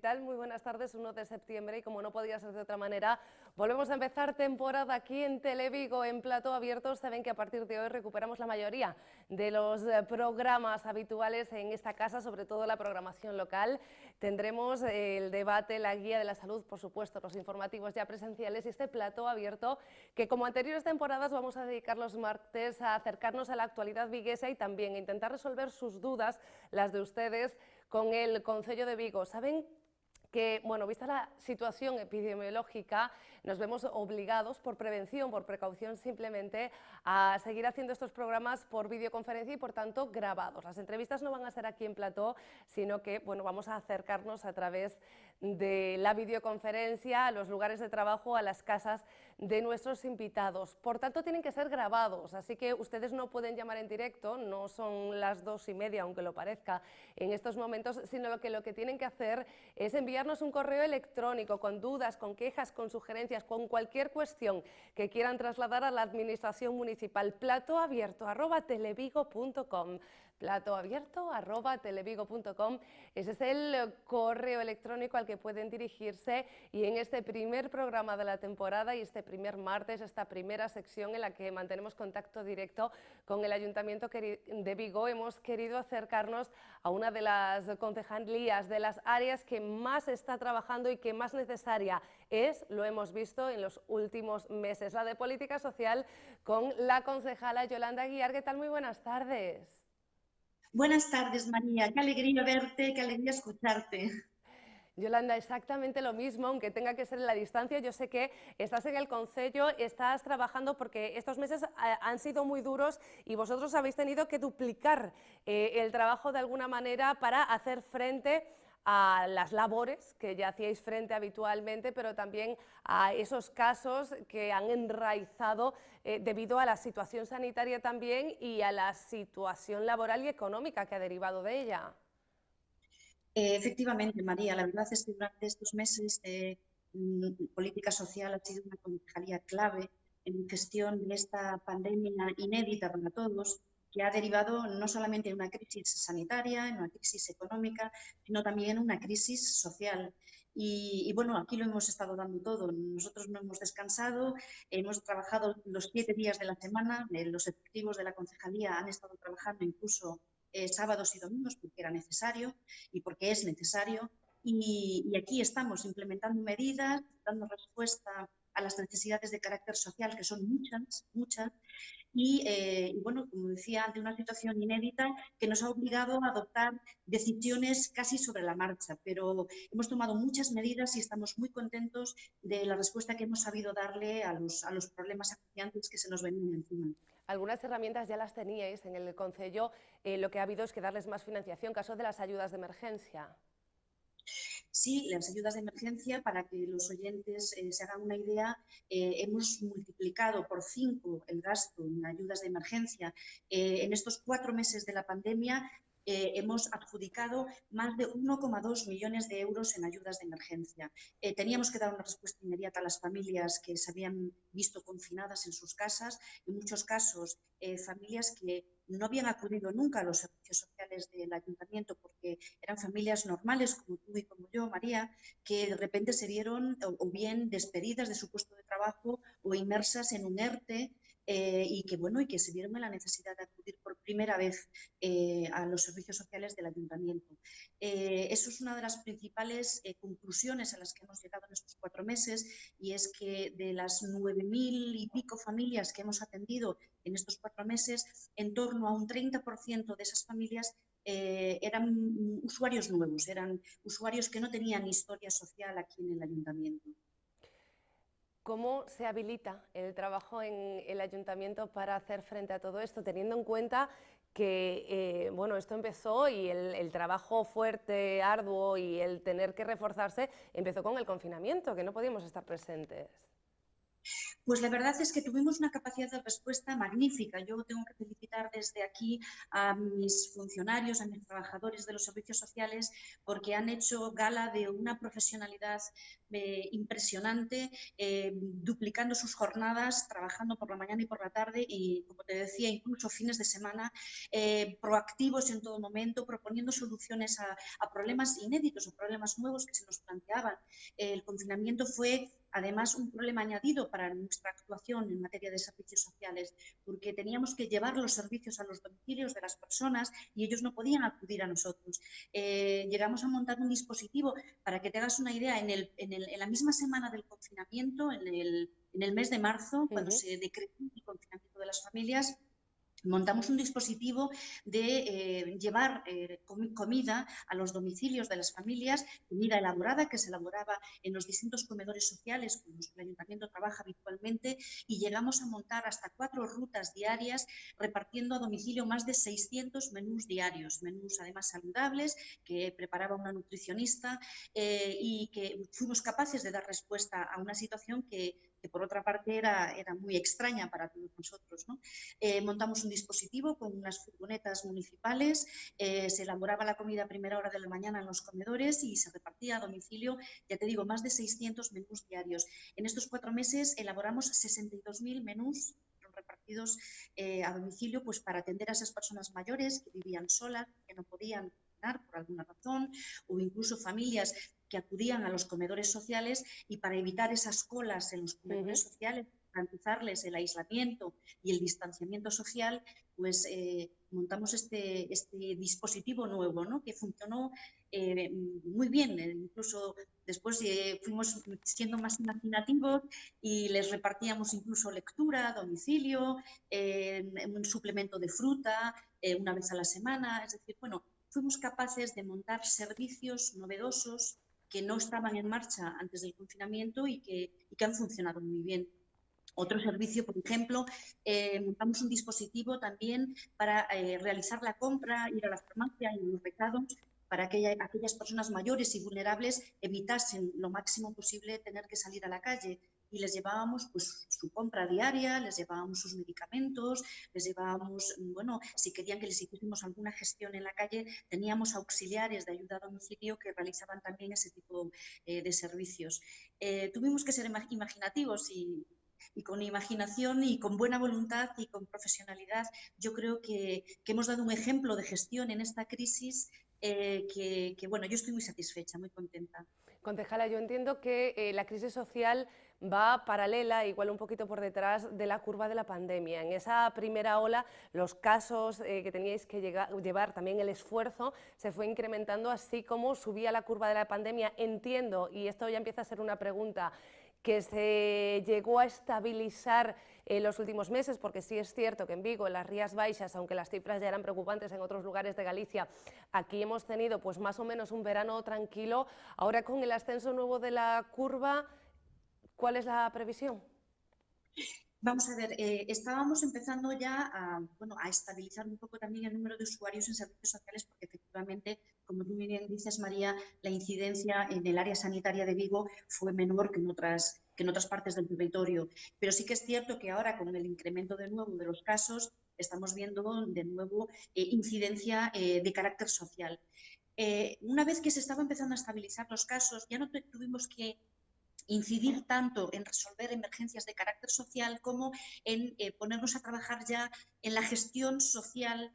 tal? Muy buenas tardes, 1 de septiembre y como no podía ser de otra manera, volvemos a empezar temporada aquí en Televigo en Plató Abierto. Saben que a partir de hoy recuperamos la mayoría de los programas habituales en esta casa, sobre todo la programación local. Tendremos el debate, la guía de la salud, por supuesto, los informativos ya presenciales y este Plató Abierto que como anteriores temporadas vamos a dedicar los martes a acercarnos a la actualidad viguesa y también a intentar resolver sus dudas, las de ustedes, con el Concello de Vigo. Saben que, bueno, vista la situación epidemiológica, nos vemos obligados por prevención, por precaución simplemente, a seguir haciendo estos programas por videoconferencia y por tanto grabados. Las entrevistas no van a ser aquí en plató, sino que, bueno, vamos a acercarnos a través de la videoconferencia a los lugares de trabajo, a las casas de nuestros invitados. Por tanto, tienen que ser grabados, así que ustedes no pueden llamar en directo, no son las 2:30, aunque lo parezca en estos momentos, sino lo que tienen que hacer es enviarnos un correo electrónico con dudas, con quejas, con sugerencias, con cualquier cuestión que quieran trasladar a la administración municipal. platoabierto@televigo.com. platoabierto@televigo.com. Ese es el correo electrónico al que pueden dirigirse y en este primer programa de la temporada y este primer martes, esta primera sección en la que mantenemos contacto directo con el Ayuntamiento de Vigo, hemos querido acercarnos a una de las concejalías, de las áreas que más está trabajando y que más necesaria es, lo hemos visto en los últimos meses, la de Política Social, con la concejala Yolanda Aguiar. ¿Qué tal? Muy buenas tardes. Buenas tardes, María. Qué alegría verte, qué alegría escucharte. Yolanda, exactamente lo mismo, aunque tenga que ser en la distancia. Yo sé que estás en el Concello, estás trabajando porque estos meses han sido muy duros y vosotros habéis tenido que duplicar el trabajo de alguna manera para hacer frente a las labores que ya hacíais frente habitualmente, pero también a esos casos que han enraizado debido a la situación sanitaria también y a la situación laboral y económica que ha derivado de ella. Efectivamente, María, la verdad es que durante estos meses política social ha sido una concejalía clave en gestión de esta pandemia inédita para todos, que ha derivado no solamente en una crisis sanitaria, en una crisis económica, sino también en una crisis social. Y bueno, aquí lo hemos estado dando todo. Nosotros no hemos descansado, hemos trabajado los 7 días de la semana, los efectivos de la concejalía han estado trabajando incluso sábados y domingos porque era necesario y porque es necesario. Y aquí estamos implementando medidas, dando respuesta a las necesidades de carácter social, que son muchas, muchas, y bueno, como decía, ante una situación inédita que nos ha obligado a adoptar decisiones casi sobre la marcha, pero hemos tomado muchas medidas y estamos muy contentos de la respuesta que hemos sabido darle a los problemas acuciantes que se nos venían encima. Algunas herramientas ya las teníais en el Concello, lo que ha habido es que darles más financiación, caso de las ayudas de emergencia. Sí, las ayudas de emergencia, para que los oyentes se hagan una idea, hemos multiplicado por 5 el gasto en ayudas de emergencia. En estos 4 meses de la pandemia hemos adjudicado más de 1,2 millones de euros en ayudas de emergencia. Teníamos que dar una respuesta inmediata a las familias que se habían visto confinadas en sus casas, en muchos casos familias que no habían acudido nunca a los servicios sociales del ayuntamiento porque eran familias normales como tú y como yo, María, que de repente se vieron o bien despedidas de su puesto de trabajo o inmersas en un ERTE y que bueno, y que se vieron en la necesidad de acudir por primera vez a los servicios sociales del ayuntamiento. Eso es una de las principales conclusiones a las que hemos llegado en estos 4 meses, y es que de las 9.000 y pico familias que hemos atendido en estos 4 meses, en torno a un 30% de esas familias eran usuarios nuevos, eran usuarios que no tenían historia social aquí en el ayuntamiento. ¿Cómo se habilita el trabajo en el ayuntamiento para hacer frente a todo esto, teniendo en cuenta que bueno, esto empezó y el trabajo fuerte, arduo y el tener que reforzarse empezó con el confinamiento, que no podíamos estar presentes? Pues la verdad es que tuvimos una capacidad de respuesta magnífica. Yo tengo que felicitar desde aquí a mis funcionarios, a mis trabajadores de los servicios sociales, porque han hecho gala de una profesionalidad impresionante, duplicando sus jornadas, trabajando por la mañana y por la tarde y, como te decía, incluso fines de semana, proactivos en todo momento, proponiendo soluciones a problemas inéditos o problemas nuevos que se nos planteaban. El confinamiento fue además un problema añadido para nuestra actuación en materia de servicios sociales, porque teníamos que llevar los servicios a los domicilios de las personas y ellos no podían acudir a nosotros. Llegamos a montar un dispositivo, para que te hagas una idea, en la misma semana del confinamiento, en el mes de marzo, cuando se decretó el confinamiento de las familias, montamos un dispositivo de llevar comida a los domicilios de las familias, comida elaborada que se elaboraba en los distintos comedores sociales con los que el Ayuntamiento trabaja habitualmente, y llegamos a montar hasta 4 rutas diarias repartiendo a domicilio más de 600 menús diarios, menús además saludables que preparaba una nutricionista, y que fuimos capaces de dar respuesta a una situación que por otra parte era muy extraña para todos nosotros, ¿no? Montamos un dispositivo con unas furgonetas municipales, se elaboraba la comida a primera hora de la mañana en los comedores y se repartía a domicilio, ya te digo, más de 600 menús diarios. En estos 4 meses elaboramos 62.000 menús repartidos a domicilio, pues para atender a esas personas mayores que vivían solas, que no podían cocinar por alguna razón, o incluso familias que acudían a los comedores sociales, y para evitar esas colas en los comedores sociales, garantizarles el aislamiento y el distanciamiento social, pues montamos este dispositivo nuevo, ¿no? Que funcionó muy bien. Incluso después fuimos siendo más imaginativos y les repartíamos incluso lectura a domicilio, un suplemento de fruta una vez a la semana. Es decir, bueno, fuimos capaces de montar servicios novedosos que no estaban en marcha antes del confinamiento y que han funcionado muy bien. Otro servicio, por ejemplo, montamos un dispositivo también para realizar la compra, ir a la farmacia y los recados, para que aquellas personas mayores y vulnerables evitasen lo máximo posible tener que salir a la calle, y les llevábamos pues su compra diaria, les llevábamos sus medicamentos, les llevábamos, bueno, si querían que les hiciésemos alguna gestión en la calle, teníamos auxiliares de ayuda a domicilio que realizaban también ese tipo de servicios. Tuvimos que ser imaginativos y con imaginación y con buena voluntad y con profesionalidad, yo creo que hemos dado un ejemplo de gestión en esta crisis bueno, yo estoy muy satisfecha, muy contenta. Concejala, yo entiendo que la crisis social va paralela, igual un poquito por detrás de la curva de la pandemia. En esa primera ola, los casos que teníais que llevar, también el esfuerzo, se fue incrementando, así como subía la curva de la pandemia. Entiendo, y esto ya empieza a ser una pregunta, que se llegó a estabilizar en los últimos meses, porque sí es cierto que en Vigo, en las Rías Baixas, aunque las cifras ya eran preocupantes en otros lugares de Galicia, aquí hemos tenido pues más o menos un verano tranquilo. Ahora, con el ascenso nuevo de la curva, ¿cuál es la previsión? Vamos a ver, estábamos empezando ya a estabilizar un poco también el número de usuarios en servicios sociales, porque efectivamente, como tú bien dices, María, la incidencia en el área sanitaria de Vigo fue menor que en otras partes del territorio. Pero sí que es cierto que ahora, con el incremento de nuevo de los casos, estamos viendo de nuevo incidencia de carácter social. Una vez que se estaba empezando a estabilizar los casos, ya no tuvimos que incidir tanto en resolver emergencias de carácter social como en ponernos a trabajar ya en la gestión social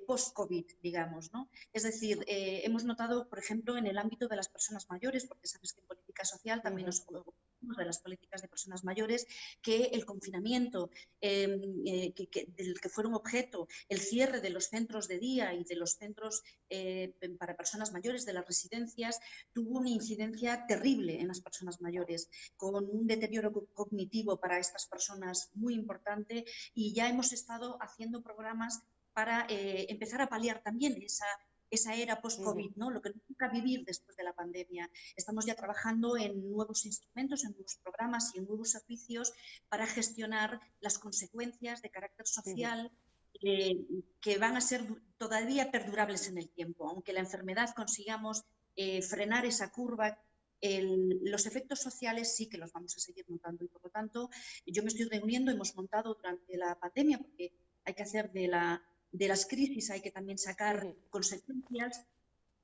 post-COVID, digamos, ¿no? Es decir, hemos notado, por ejemplo, en el ámbito de las personas mayores, porque sabes que en política social también nos ocupamos de las políticas de personas mayores, que el confinamiento del que fueron objeto, el cierre de los centros de día y de los centros para personas mayores, de las residencias, tuvo una incidencia terrible en las personas mayores, con un deterioro cognitivo para estas personas muy importante, y ya hemos estado haciendo programas para empezar a paliar también esa era post-COVID, ¿no? Lo que nos toca vivir después de la pandemia. Estamos ya trabajando en nuevos instrumentos, en nuevos programas y en nuevos servicios para gestionar las consecuencias de carácter social que van a ser todavía perdurables en el tiempo. Aunque la enfermedad consigamos frenar esa curva los efectos sociales sí que los vamos a seguir notando y, por lo tanto, yo me estoy reuniendo, hemos montado durante la pandemia, porque hay que hacer de las crisis, hay que también sacar consecuencias.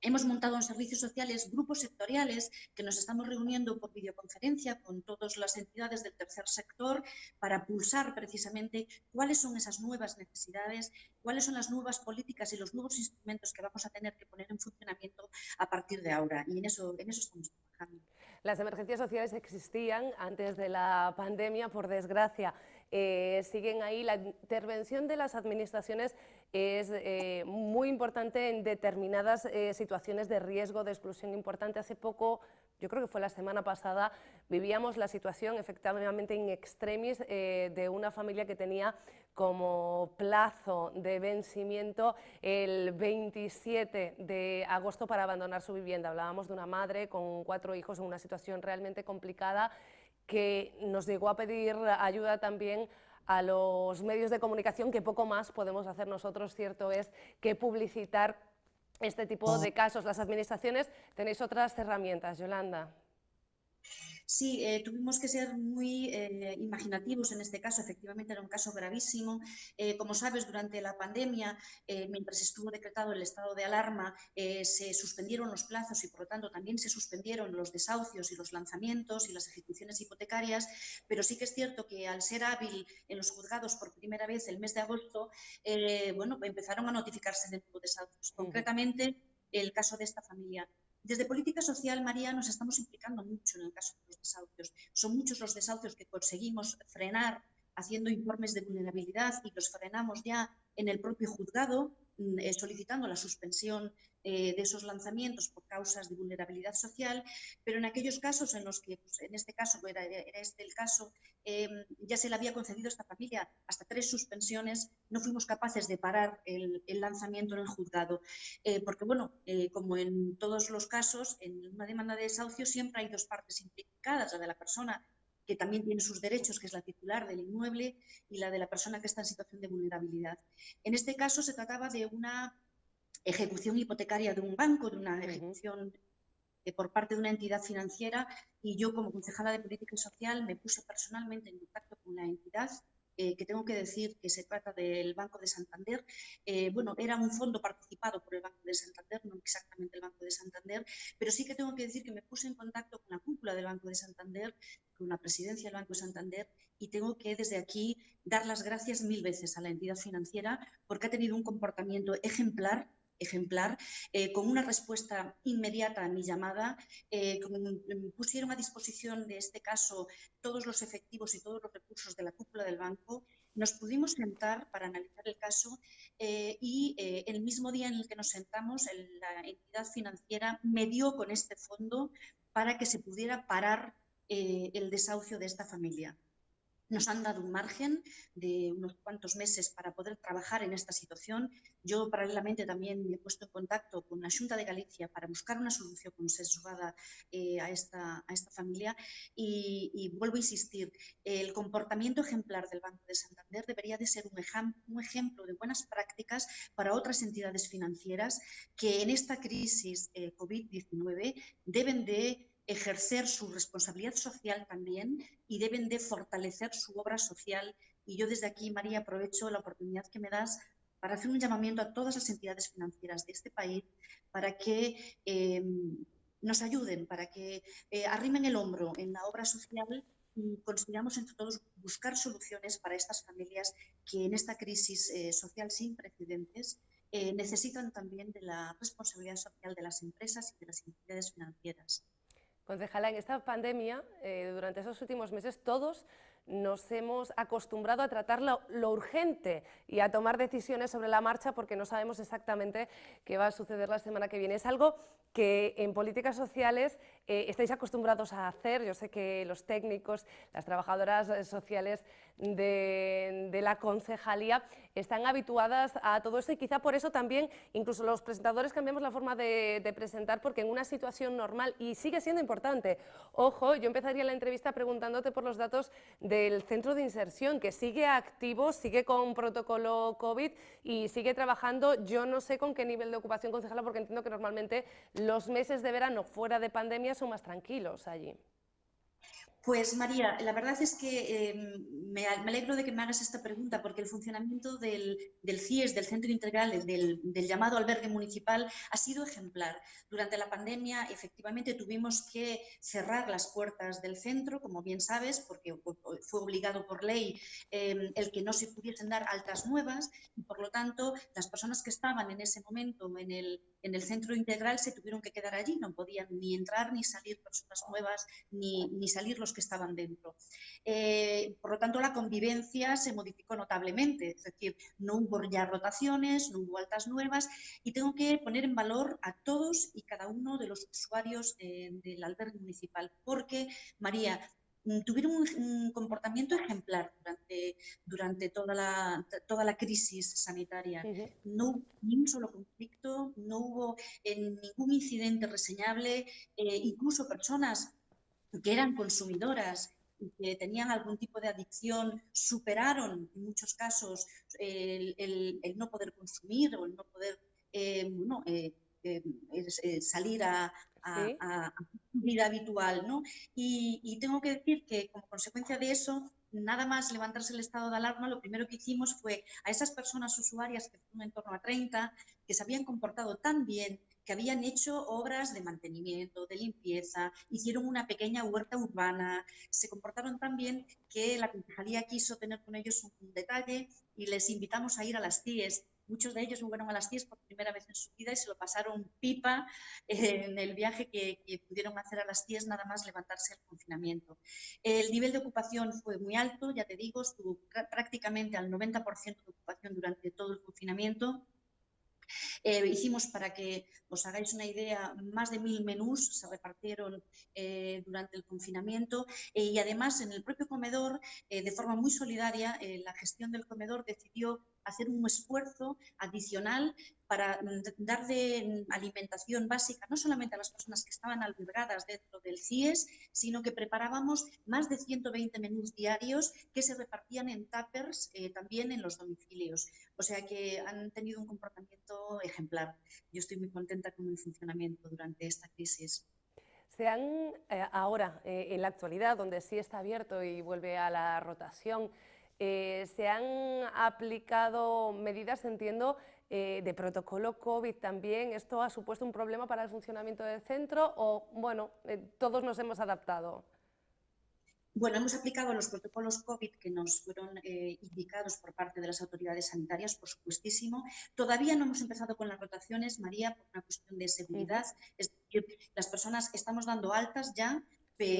Hemos montado en servicios sociales grupos sectoriales que nos estamos reuniendo por videoconferencia con todas las entidades del tercer sector para pulsar precisamente cuáles son esas nuevas necesidades, cuáles son las nuevas políticas y los nuevos instrumentos que vamos a tener que poner en funcionamiento a partir de ahora. Y en eso estamos trabajando. Las emergencias sociales existían antes de la pandemia, por desgracia. Siguen ahí. La intervención de las administraciones es muy importante en determinadas situaciones de riesgo, de exclusión importante. Hace poco, yo creo que fue la semana pasada, vivíamos la situación efectivamente in extremis de una familia que tenía como plazo de vencimiento el 27 de agosto para abandonar su vivienda. Hablábamos de una madre con 4 hijos en una situación realmente complicada que nos llegó a pedir ayuda también a los medios de comunicación, que poco más podemos hacer nosotros, cierto es, que publicitar este tipo de casos. Las administraciones tenéis otras herramientas, Yolanda. Sí, tuvimos que ser muy imaginativos en este caso. Efectivamente era un caso gravísimo. Como sabes, durante la pandemia, mientras estuvo decretado el estado de alarma, se suspendieron los plazos y, por lo tanto, también se suspendieron los desahucios y los lanzamientos y las ejecuciones hipotecarias, pero sí que es cierto que al ser hábil en los juzgados por primera vez el mes de agosto, bueno, empezaron a notificarse de nuevos desahucios. Concretamente, el caso de esta familia. Desde Política Social, María, nos estamos implicando mucho en el caso de los desahucios. Son muchos los desahucios que conseguimos frenar haciendo informes de vulnerabilidad y los frenamos ya en el propio juzgado, solicitando la suspensión de esos lanzamientos por causas de vulnerabilidad social, pero en aquellos casos en los que, pues, en este caso era este el caso, ya se le había concedido a esta familia hasta 3 suspensiones, no fuimos capaces de parar el lanzamiento en el juzgado, porque, bueno, como en todos los casos, en una demanda de desahucio siempre hay 2 partes implicadas, la de la persona que también tiene sus derechos, que es la titular del inmueble, y la de la persona que está en situación de vulnerabilidad. En este caso se trataba de una ejecución hipotecaria de un banco, de una ejecución por parte de una entidad financiera, y yo, como concejala de Política Social, me puse personalmente en contacto con la entidad, que tengo que decir que se trata del Banco de Santander. Bueno, era un fondo participado por el Banco de Santander, no exactamente el Banco de Santander, pero sí que tengo que decir que me puse en contacto con la cúpula del Banco de Santander, con la presidencia del Banco de Santander, y tengo que desde aquí dar las gracias 1000 veces a la entidad financiera porque ha tenido un comportamiento ejemplar, con una respuesta inmediata a mi llamada, pusieron a disposición de este caso todos los efectivos y todos los recursos de la cúpula del banco. Nos pudimos sentar para analizar el caso y el mismo día en el que nos sentamos, la entidad financiera me dio con este fondo para que se pudiera parar el desahucio de esta familia. Nos han dado un margen de unos cuantos meses para poder trabajar en esta situación. Yo, paralelamente, también me he puesto en contacto con la Xunta de Galicia para buscar una solución consensuada a esta familia y vuelvo a insistir, el comportamiento ejemplar del Banco de Santander debería de ser un ejemplo de buenas prácticas para otras entidades financieras que en esta crisis COVID-19 deben de ejercer su responsabilidad social también y deben de fortalecer su obra social. Y yo desde aquí, María, aprovecho la oportunidad que me das para hacer un llamamiento a todas las entidades financieras de este país para que nos ayuden, para que arrimen el hombro en la obra social y consigamos entre todos buscar soluciones para estas familias que en esta crisis social sin precedentes necesitan también de la responsabilidad social de las empresas y de las entidades financieras. Concejala, en esta pandemia, durante esos últimos meses, todos nos hemos acostumbrado a tratar lo urgente y a tomar decisiones sobre la marcha porque no sabemos exactamente qué va a suceder la semana que viene. Es algo que en políticas sociales estáis acostumbrados a hacer. Yo sé que los técnicos, las trabajadoras sociales de la concejalía están habituadas a todo esto y quizá por eso también incluso los presentadores cambiamos la forma de presentar, porque en una situación normal, y sigue siendo importante, ojo, yo empezaría la entrevista preguntándote por los datos del centro de inserción, que sigue activo, sigue con protocolo COVID y sigue trabajando. Yo no sé con qué nivel de ocupación, concejala, porque entiendo que normalmente los meses de verano fuera de pandemia son más tranquilos allí. Pues María, la verdad es que me alegro de que me hagas esta pregunta, porque el funcionamiento del CIES, del Centro Integral, del llamado albergue municipal, ha sido ejemplar. Durante la pandemia, efectivamente, tuvimos que cerrar las puertas del centro, como bien sabes, porque fue obligado por ley el que no se pudiesen dar altas nuevas, y por lo tanto, las personas que estaban en ese momento en el centro integral se tuvieron que quedar allí, no podían ni entrar ni salir personas nuevas, ni salir los que estaban dentro. Por lo tanto, la convivencia se modificó notablemente, es decir, no hubo ya rotaciones, no hubo altas nuevas, y tengo que poner en valor a todos y cada uno de los usuarios del albergue municipal, porque, María, tuvieron un comportamiento ejemplar durante toda la crisis sanitaria. No hubo ni un solo conflicto, no hubo ningún incidente reseñable, incluso personas que eran consumidoras y que tenían algún tipo de adicción superaron en muchos casos el no poder consumir o el no poder salir a ¿Sí? su vida habitual, ¿no? Y tengo que decir que como consecuencia de eso, nada más levantarse el estado de alarma, lo primero que hicimos fue a esas personas usuarias, que fueron en torno a 30, que se habían comportado tan bien, que habían hecho obras de mantenimiento, de limpieza, hicieron una pequeña huerta urbana, se comportaron tan bien que la concejalía quiso tener con ellos un detalle y les invitamos a ir a las CIES. Muchos de ellos fueron a las CIES por primera vez en su vida y se lo pasaron pipa en el viaje que pudieron hacer a las CIES nada más levantarse el confinamiento. El nivel de ocupación fue muy alto, ya te digo, estuvo prácticamente al 90% de ocupación durante todo el confinamiento. Hicimos, para que os hagáis una idea, más de 1000 menús se repartieron durante el confinamiento y además en el propio comedor, de forma muy solidaria, la gestión del comedor decidió hacer un esfuerzo adicional para dar de alimentación básica no solamente a las personas que estaban albergadas dentro del CIES, sino que preparábamos más de 120 menús diarios que se repartían en tuppers también en los domicilios. O sea que han tenido un comportamiento ejemplar. Yo estoy muy contenta con el funcionamiento durante esta crisis. Se han, ahora, en la actualidad, donde sí está abierto y vuelve a la rotación, se han aplicado medidas, entiendo, de protocolo COVID también. ¿Esto ha supuesto un problema para el funcionamiento del centro o, bueno, todos nos hemos adaptado? Bueno, hemos aplicado los protocolos COVID que nos fueron indicados por parte de las autoridades sanitarias, por supuestísimo. Todavía no hemos empezado con las rotaciones, María, por una cuestión de seguridad. Es decir, las personas estamos dando altas ya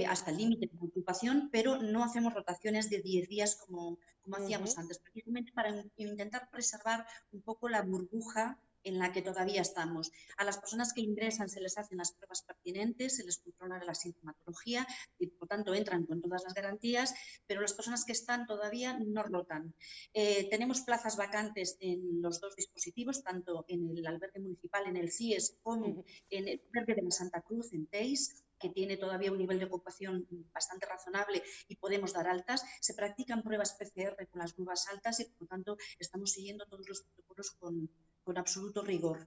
hasta el límite de ocupación, pero no hacemos rotaciones de 10 días como hacíamos antes, precisamente para intentar preservar un poco la burbuja en la que todavía estamos. A las personas que ingresan se les hacen las pruebas pertinentes, se les controla la sintomatología y por tanto entran con todas las garantías, pero las personas que están todavía no rotan. Tenemos plazas vacantes en los dos dispositivos, tanto en el albergue municipal, en el CIES, como en el albergue de la Santa Cruz, en TEIS, que tiene todavía un nivel de ocupación bastante razonable y podemos dar altas. Se practican pruebas PCR con las nuevas altas y, por lo tanto, estamos siguiendo todos los protocolos con absoluto rigor.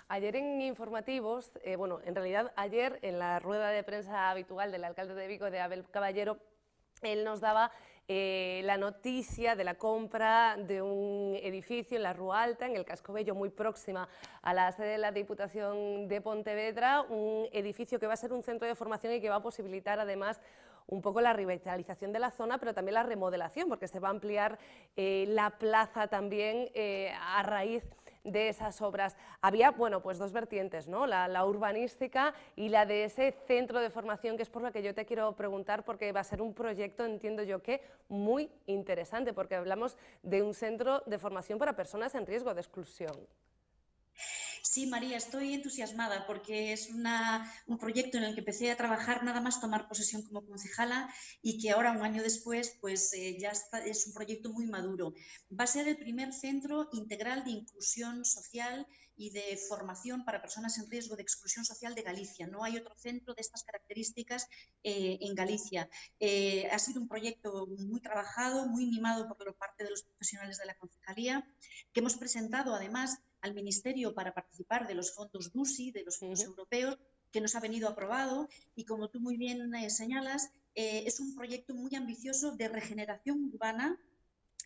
Ayer en informativos, bueno, en realidad ayer en la rueda de prensa habitual del alcalde de Vigo, de Abel Caballero, él nos daba la noticia de la compra de un edificio en la Rúa Alta, en el Casco Bello, muy próxima a la sede de la Diputación de Pontevedra, un edificio que va a ser un centro de formación y que va a posibilitar además un poco la revitalización de la zona, pero también la remodelación, porque se va a ampliar la plaza también a raíz de esas obras. Había, bueno, pues dos vertientes, ¿no? La urbanística y la de ese centro de formación, que es por lo que yo te quiero preguntar, porque va a ser un proyecto, entiendo yo, que muy interesante, porque hablamos de un centro de formación para personas en riesgo de exclusión. Sí, María, estoy entusiasmada porque es un proyecto en el que empecé a trabajar nada más tomar posesión como concejala y que ahora, un año después, pues ya está, es un proyecto muy maduro. Va a ser el primer centro integral de inclusión social y de formación para personas en riesgo de exclusión social de Galicia. No hay otro centro de estas características en Galicia. Ha sido un proyecto muy trabajado, muy mimado por parte de los profesionales de la concejalía, que hemos presentado además al Ministerio para participar de los fondos DUSI, de los fondos europeos, que nos ha venido aprobado y, como tú muy bien señalas, es un proyecto muy ambicioso de regeneración urbana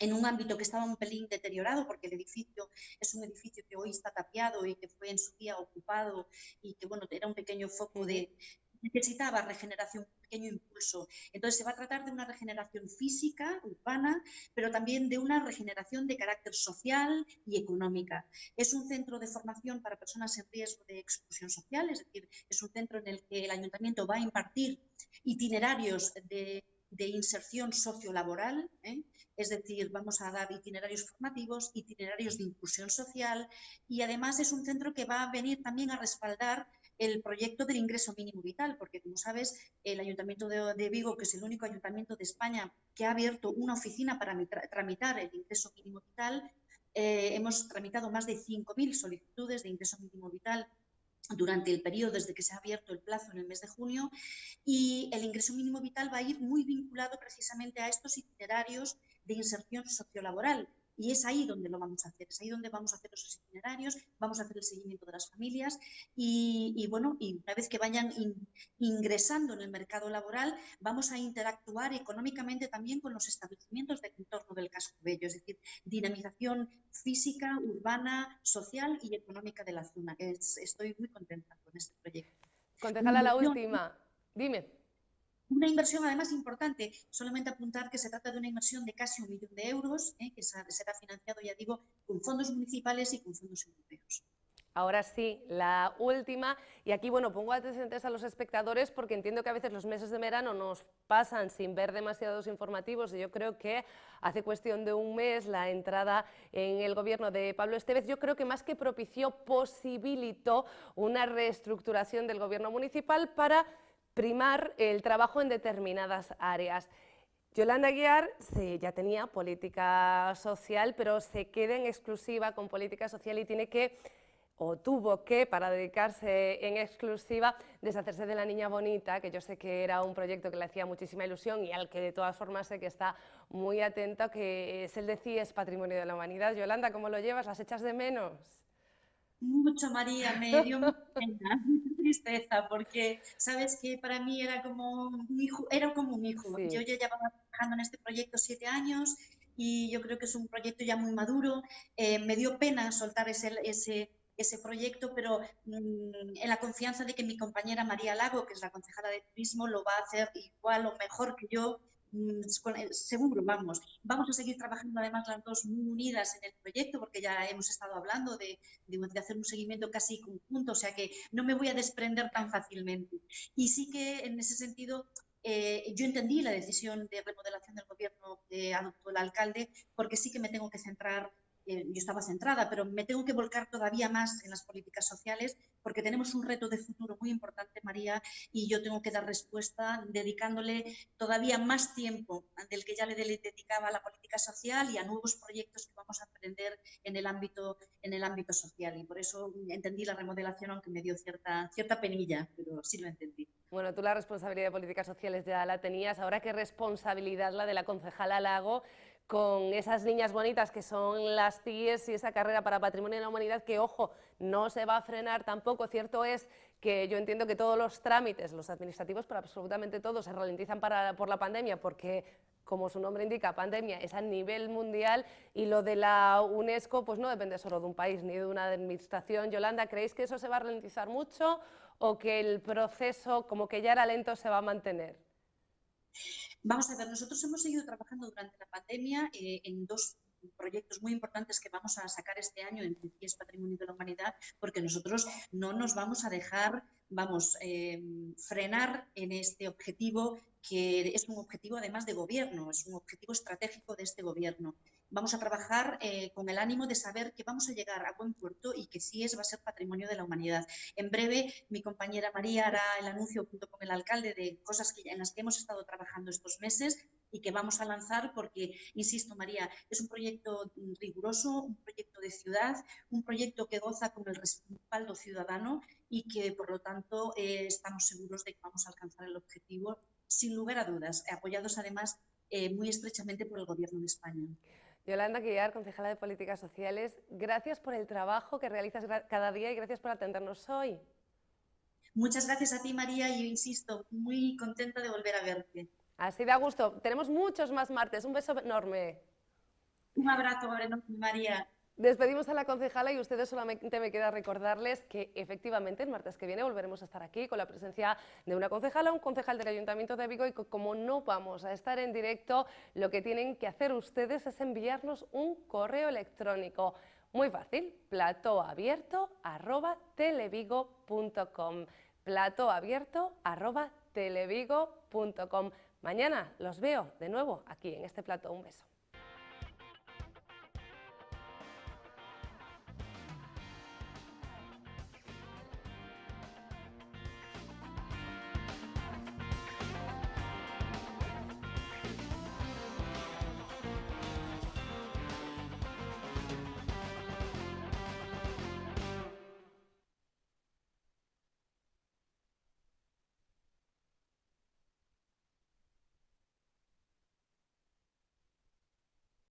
en un ámbito que estaba un pelín deteriorado, porque el edificio es un edificio que hoy está tapiado y que fue en su día ocupado y que, bueno, era un pequeño foco de... necesitaba regeneración, un pequeño impulso. Entonces se va a tratar de una regeneración física, urbana, pero también de una regeneración de carácter social y económica. Es un centro de formación para personas en riesgo de exclusión social, es decir, es un centro en el que el ayuntamiento va a impartir itinerarios de inserción sociolaboral, es decir, vamos a dar itinerarios formativos, itinerarios de inclusión social y además es un centro que va a venir también a respaldar el proyecto del ingreso mínimo vital, porque como sabes, el Ayuntamiento de Vigo, que es el único ayuntamiento de España que ha abierto una oficina para tramitar el ingreso mínimo vital, hemos tramitado más de 5.000 solicitudes de ingreso mínimo vital durante el periodo desde que se ha abierto el plazo en el mes de junio, y el ingreso mínimo vital va a ir muy vinculado precisamente a estos itinerarios de inserción sociolaboral. Y es ahí donde lo vamos a hacer, es ahí donde vamos a hacer esos itinerarios, vamos a hacer el seguimiento de las familias bueno, y una vez que vayan ingresando en el mercado laboral, vamos a interactuar económicamente también con los establecimientos del entorno del casco bello, es decir, dinamización física, urbana, social y económica de la zona. Estoy muy contenta con este proyecto. Una Concejala, la inversión, última. Dime. una inversión además importante, solamente apuntar que se trata de una inversión de casi 1 millón de euros, que será financiado, ya digo, con fondos municipales y con fondos europeos. Ahora sí, la última, y aquí, bueno, pongo antecedentes a los espectadores porque entiendo que a veces los meses de verano nos pasan sin ver demasiados informativos y yo creo que hace cuestión de un mes la entrada en el gobierno de Pablo Estévez, yo creo que más que propició, posibilitó una reestructuración del gobierno municipal para primar el trabajo en determinadas áreas. Yolanda Aguiar sí, ya tenía política social, pero se queda en exclusiva con política social y tiene que o tuvo que, para dedicarse en exclusiva, deshacerse de La Niña Bonita, que yo sé que era un proyecto que le hacía muchísima ilusión y al que de todas formas sé que está muy atento, que es el de CIES, Patrimonio de la Humanidad. Yolanda, ¿cómo lo llevas? ¿Las echas de menos? Mucho, María, me dio mucha pena, mucha tristeza, porque sabes que para mí era como un hijo, era como un hijo. Yo Sí. ya llevaba trabajando en este proyecto 7 años y yo creo que es un proyecto ya muy maduro. Me dio pena soltar ese proyecto, pero en la confianza de que mi compañera María Lago, que es la concejala de turismo, lo va a hacer igual o mejor que yo, seguro, vamos. Vamos a seguir trabajando además las dos muy unidas en el proyecto, porque ya hemos estado hablando de hacer un seguimiento casi conjunto, o sea que no me voy a desprender tan fácilmente. Y sí que en ese sentido yo entendí la decisión de remodelación del gobierno que adoptó el alcalde, porque sí que me tengo que centrar, yo estaba centrada, pero me tengo que volcar todavía más en las políticas sociales, porque tenemos un reto de futuro muy importante, María, y yo tengo que dar respuesta dedicándole todavía más tiempo del que ya le dedicaba a la política social y a nuevos proyectos que vamos a emprender en el ámbito social. Y por eso entendí la remodelación, aunque me dio cierta penilla, pero sí lo entendí. Bueno, tú la responsabilidad de políticas sociales ya la tenías, ahora qué responsabilidad la de la concejala Lago con esas niñas bonitas que son las CIES y esa carrera para Patrimonio de la Humanidad que, ojo, no se va a frenar tampoco. Cierto es que yo entiendo que todos los trámites, los administrativos, pero absolutamente todos, se ralentizan por la pandemia porque, como su nombre indica, pandemia es a nivel mundial y lo de la UNESCO pues no depende solo de un país ni de una administración. Yolanda, ¿creéis que eso se va a ralentizar mucho o que el proceso, como que ya era lento, se va a mantener? Vamos a ver, nosotros hemos seguido trabajando durante la pandemia en dos proyectos muy importantes que vamos a sacar este año en CIES Patrimonio de la Humanidad, porque nosotros no nos vamos a dejar, frenar en este objetivo que es un objetivo además de gobierno, es un objetivo estratégico de este gobierno. Vamos a trabajar con el ánimo de saber que vamos a llegar a buen puerto y que SIES va a ser patrimonio de la humanidad. En breve, mi compañera María hará el anuncio junto con el alcalde de cosas en las que hemos estado trabajando estos meses y que vamos a lanzar porque, insisto, María, es un proyecto riguroso, un proyecto de ciudad, un proyecto que goza con el respaldo ciudadano y que, por lo tanto, estamos seguros de que vamos a alcanzar el objetivo sin lugar a dudas, apoyados además muy estrechamente por el Gobierno de España. Yolanda Guillar, concejala de Políticas Sociales, gracias por el trabajo que realizas cada día y gracias por atendernos hoy. Muchas gracias a ti, María, y yo insisto, muy contenta de volver a verte. Así da gusto. Tenemos muchos más martes. Un beso enorme. Un abrazo enorme, María. Despedimos a la concejala y ustedes solamente me queda recordarles que efectivamente el martes que viene volveremos a estar aquí con la presencia de una concejala, un concejal del Ayuntamiento de Vigo y como no vamos a estar en directo, lo que tienen que hacer ustedes es enviarnos un correo electrónico. Muy fácil, platoabierto@televigo.com, platoabierto@televigo.com. Mañana los veo de nuevo aquí en este plató. Un beso.